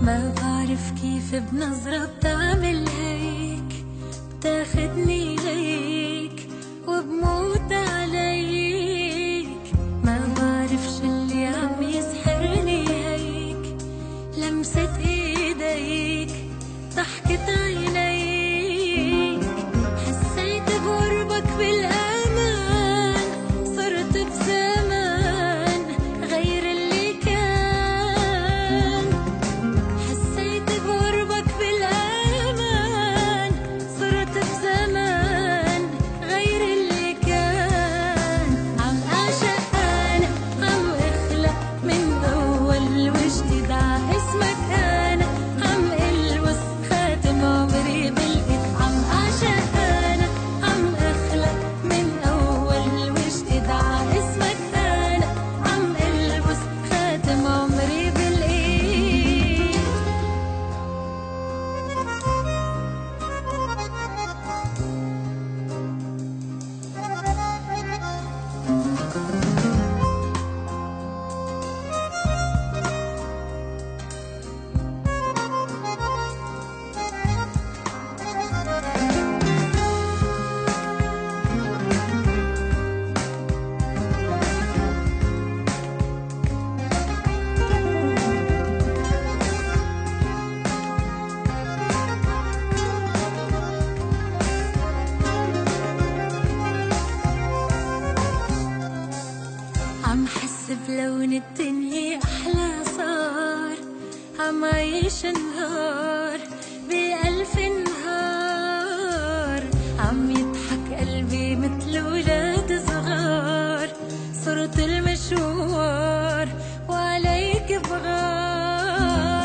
ما بعرف كيف بنظرة بتعمل هيك، بتاخدني ليك وبموت عليك. ما بعرف شو اللي عم يسحرني هيك، لمسة ايديك، ضحكة عينيك. حسيت بقربك بالامان، صرت بزمان غير اللي كان. حسيت بقربك بالامان، صرت بزمان غير اللي كان. عم اعشق انا، عم اخلق من اول وجديد اسمك انا، عم الوس خاتم عمري بالايد. عم اعشق انا، عم اخلق من اول وجديد اسمك انا، عم الوس خاتم عمري بالايد. عم حس بلون الدنيا أحلى صار، عم عيش نهار بألف نهار. عم يضحك قلبي مثل ولاد صغار، صرت المشوار وعليك بغار.